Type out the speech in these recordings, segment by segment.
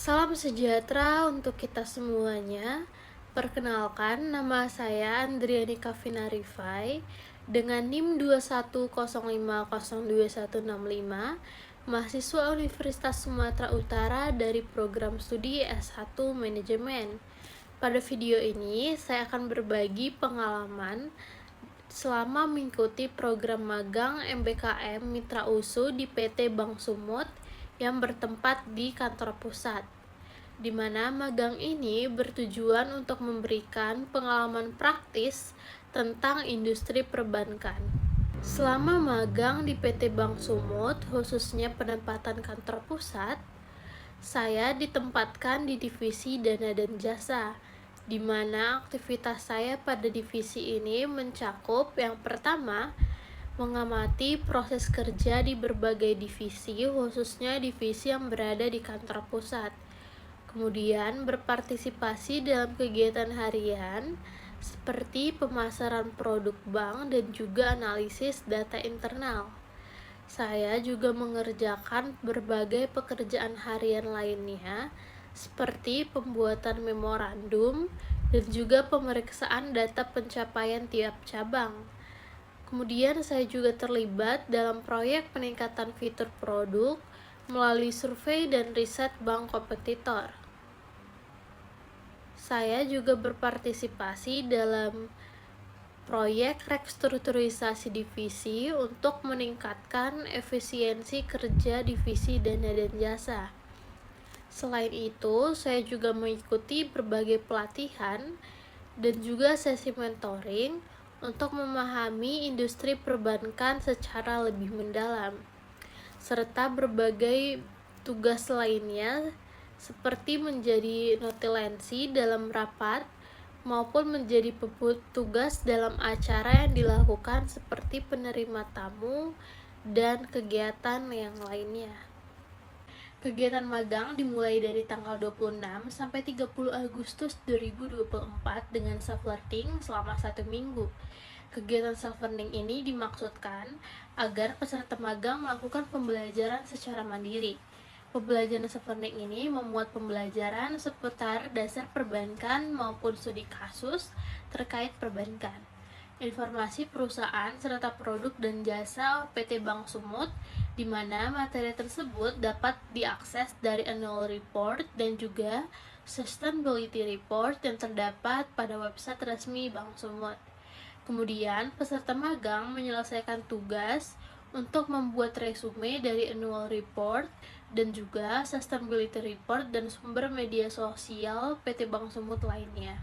Salam sejahtera untuk kita semuanya. Perkenalkan, nama saya Andriani Kavina Rifai dengan NIM 210502165, mahasiswa Universitas Sumatera Utara dari program studi S1 Manajemen. Pada video ini, saya akan berbagi pengalaman selama mengikuti program magang MBKM Mitra USU di PT Bank Sumut yang bertempat di kantor pusat, di mana magang ini bertujuan untuk memberikan pengalaman praktis tentang industri perbankan. Selama magang di PT Bank Sumut, khususnya penempatan kantor pusat, saya ditempatkan di divisi dana dan jasa, di mana aktivitas saya pada divisi ini mencakup yang pertama, mengamati proses kerja di berbagai divisi, khususnya divisi yang berada di kantor pusat. Kemudian berpartisipasi dalam kegiatan harian seperti pemasaran produk bank dan juga analisis data internal. Saya juga mengerjakan berbagai pekerjaan harian lainnya seperti pembuatan memorandum dan juga pemeriksaan data pencapaian tiap cabang. Kemudian saya juga terlibat dalam proyek peningkatan fitur produk melalui survei dan riset bank kompetitor. Saya juga berpartisipasi dalam proyek restrukturisasi divisi untuk meningkatkan efisiensi kerja divisi dana dan jasa. Selain itu, saya juga mengikuti berbagai pelatihan dan juga sesi mentoring untuk memahami industri perbankan secara lebih mendalam, serta berbagai tugas lainnya seperti menjadi notulensi dalam rapat maupun menjadi petugas dalam acara yang dilakukan seperti penerima tamu dan kegiatan yang lainnya. Kegiatan magang dimulai dari tanggal 26 sampai 30 Agustus 2024 dengan self-learning selama 1 minggu. Kegiatan self-learning ini dimaksudkan agar peserta magang melakukan pembelajaran secara mandiri. Pembelajaran self-learning ini memuat pembelajaran seputar dasar perbankan maupun studi kasus terkait perbankan, informasi perusahaan serta produk dan jasa PT Bank Sumut, di mana materi tersebut dapat diakses dari annual report dan juga sustainability report yang terdapat pada website resmi Bank Sumut. Kemudian, peserta magang menyelesaikan tugas untuk membuat resume dari annual report dan juga sustainability report dan sumber media sosial PT Bank Sumut lainnya.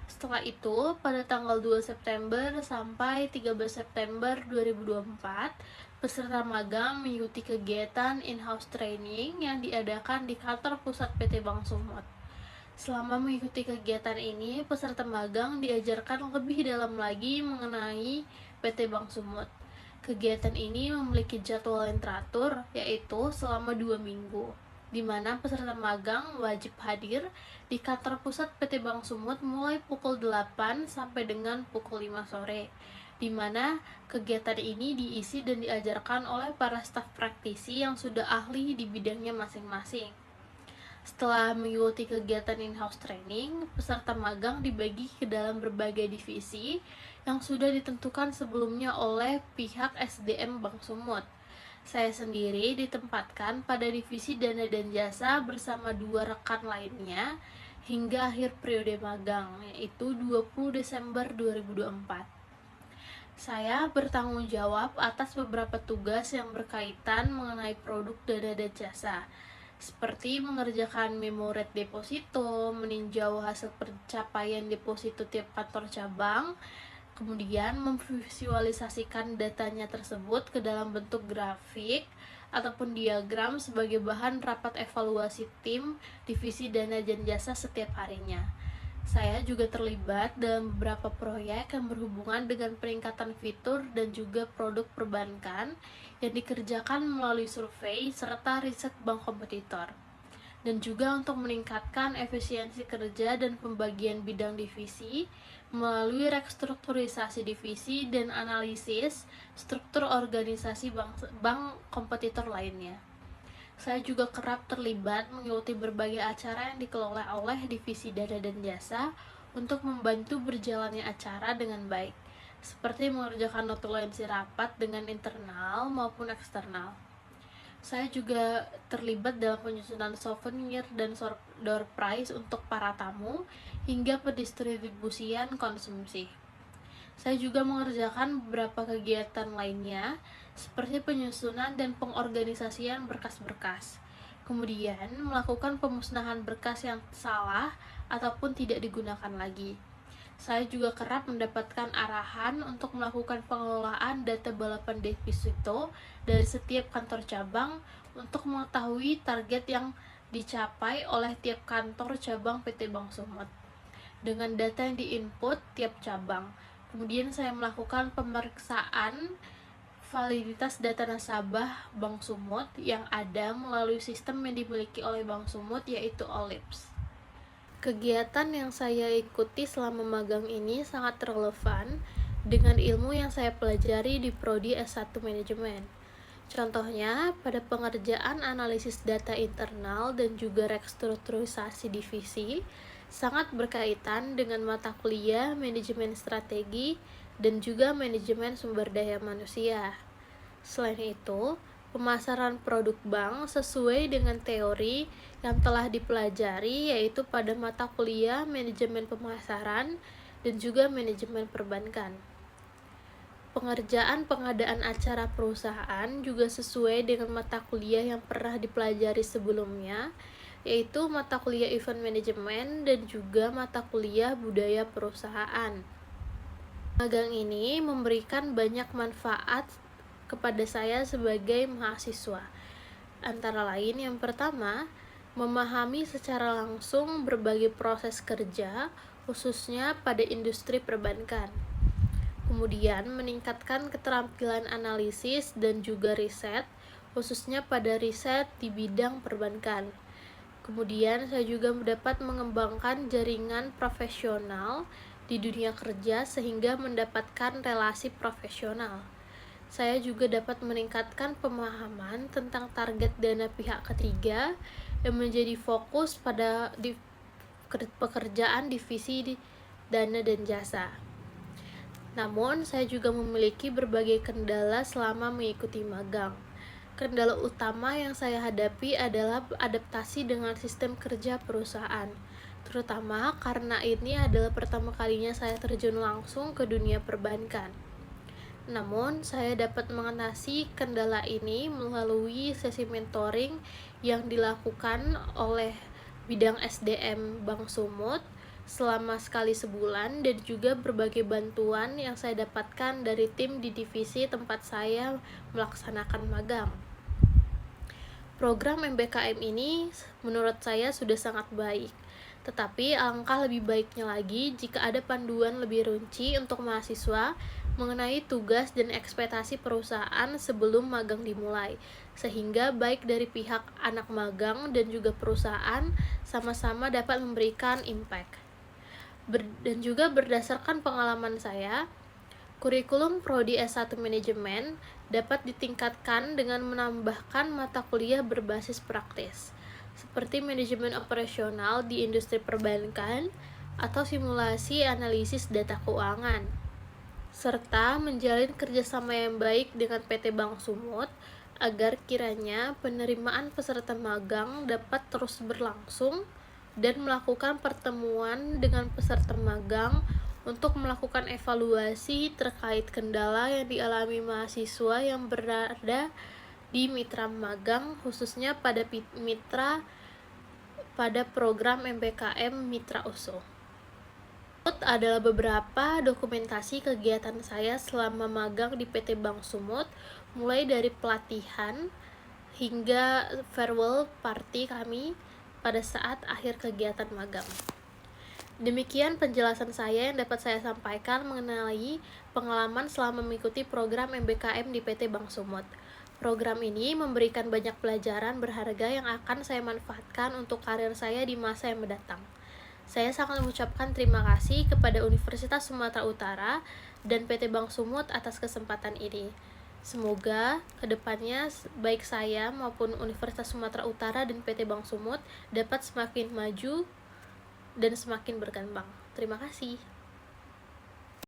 Setelah itu, pada tanggal 2 September sampai 13 September 2024, peserta magang mengikuti kegiatan in-house training yang diadakan di kantor pusat PT Bank Sumut. Selama mengikuti kegiatan ini, peserta magang diajarkan lebih dalam lagi mengenai PT Bank Sumut. Kegiatan ini memiliki jadwal yang teratur, yaitu selama 2 minggu, di mana peserta magang wajib hadir di kantor pusat PT Bank Sumut mulai pukul 8 sampai dengan pukul 5 sore, di mana kegiatan ini diisi dan diajarkan oleh para staf praktisi yang sudah ahli di bidangnya masing-masing. Setelah mengikuti kegiatan in-house training, peserta magang dibagi ke dalam berbagai divisi yang sudah ditentukan sebelumnya oleh pihak SDM Bank Sumut. Saya sendiri ditempatkan pada divisi dana dan jasa bersama 2 rekan lainnya hingga akhir periode magang, yaitu 20 Desember 2024. Saya bertanggung jawab atas beberapa tugas yang berkaitan mengenai produk dana dan jasa, seperti mengerjakan memo rate deposito, meninjau hasil pencapaian deposito tiap kantor cabang, kemudian memvisualisasikan datanya tersebut ke dalam bentuk grafik ataupun diagram sebagai bahan rapat evaluasi tim divisi dana dan jasa setiap harinya. Saya juga terlibat dalam beberapa proyek yang berhubungan dengan peningkatan fitur dan juga produk perbankan yang dikerjakan melalui survei serta riset bank kompetitor, dan juga untuk meningkatkan efisiensi kerja dan pembagian bidang divisi melalui restrukturisasi divisi dan analisis struktur organisasi bank kompetitor lainnya. Saya juga kerap terlibat mengikuti berbagai acara yang dikelola oleh Divisi Dana dan Jasa untuk membantu berjalannya acara dengan baik, seperti mengerjakan notulensi rapat dengan internal maupun eksternal. Saya juga terlibat dalam penyusunan souvenir dan door prize untuk para tamu hingga pendistribusian konsumsi. Saya juga mengerjakan beberapa kegiatan lainnya seperti penyusunan dan pengorganisasian berkas-berkas. Kemudian melakukan pemusnahan berkas yang salah ataupun tidak digunakan lagi. Saya juga kerap mendapatkan arahan untuk melakukan pengelolaan data balapan deposito dari setiap kantor cabang untuk mengetahui target yang dicapai oleh tiap kantor cabang PT Bank Sumut dengan data yang diinput tiap cabang. Kemudian saya melakukan pemeriksaan validitas data nasabah Bank Sumut yang ada melalui sistem yang dimiliki oleh Bank Sumut, yaitu OLIPS. Kegiatan yang saya ikuti selama magang ini sangat relevan dengan ilmu yang saya pelajari di Prodi S1 Manajemen. Contohnya, pada pengerjaan analisis data internal dan juga restrukturisasi divisi, sangat berkaitan dengan mata kuliah manajemen strategi dan juga manajemen sumber daya manusia. Selain itu, pemasaran produk bank sesuai dengan teori yang telah dipelajari, yaitu pada mata kuliah manajemen pemasaran dan juga manajemen perbankan. Pengerjaan pengadaan acara perusahaan juga sesuai dengan mata kuliah yang pernah dipelajari sebelumnya, yaitu mata kuliah event management dan juga mata kuliah budaya perusahaan. Magang ini memberikan banyak manfaat kepada saya sebagai mahasiswa. Antara lain, yang pertama, memahami secara langsung berbagai proses kerja, khususnya pada industri perbankan. Kemudian, meningkatkan keterampilan analisis dan juga riset, khususnya pada riset di bidang perbankan. Kemudian, saya juga dapat mengembangkan jaringan profesional di dunia kerja sehingga mendapatkan relasi profesional. Saya juga dapat meningkatkan pemahaman tentang target dana pihak ketiga yang menjadi fokus pada pekerjaan divisi dana dan jasa. Namun, saya juga memiliki berbagai kendala selama mengikuti magang. Kendala utama yang saya hadapi adalah adaptasi dengan sistem kerja perusahaan, terutama karena ini adalah pertama kalinya saya terjun langsung ke dunia perbankan. Namun, saya dapat mengatasi kendala ini melalui sesi mentoring yang dilakukan oleh bidang SDM Bank Sumut selama sekali sebulan dan juga berbagai bantuan yang saya dapatkan dari tim di divisi tempat saya melaksanakan magang. Program MBKM ini menurut saya sudah sangat baik, tetapi alangkah lebih baiknya lagi jika ada panduan lebih rinci untuk mahasiswa mengenai tugas dan ekspektasi perusahaan sebelum magang dimulai, sehingga baik dari pihak anak magang dan juga perusahaan sama-sama dapat memberikan impact. Dan juga berdasarkan pengalaman saya, kurikulum Prodi S1 Manajemen dapat ditingkatkan dengan menambahkan mata kuliah berbasis praktis, seperti manajemen operasional di industri perbankan atau simulasi analisis data keuangan, serta menjalin kerjasama yang baik dengan PT Bank Sumut agar kiranya penerimaan peserta magang dapat terus berlangsung dan melakukan pertemuan dengan peserta magang untuk melakukan evaluasi terkait kendala yang dialami mahasiswa yang berada di mitra magang, khususnya pada program MBKM Mitra USU. Adalah beberapa dokumentasi kegiatan saya selama magang di PT Bank Sumut, mulai dari pelatihan hingga farewell party kami pada saat akhir kegiatan magang. Demikian penjelasan saya yang dapat saya sampaikan mengenai pengalaman selama mengikuti program MBKM di PT Bank Sumut. Program ini memberikan banyak pelajaran berharga yang akan saya manfaatkan untuk karir saya di masa yang mendatang. Saya sangat mengucapkan terima kasih kepada Universitas Sumatera Utara dan PT Bank Sumut atas kesempatan ini. Semoga kedepannya baik saya maupun Universitas Sumatera Utara dan PT Bank Sumut dapat semakin maju dan semakin berkembang. Terima kasih.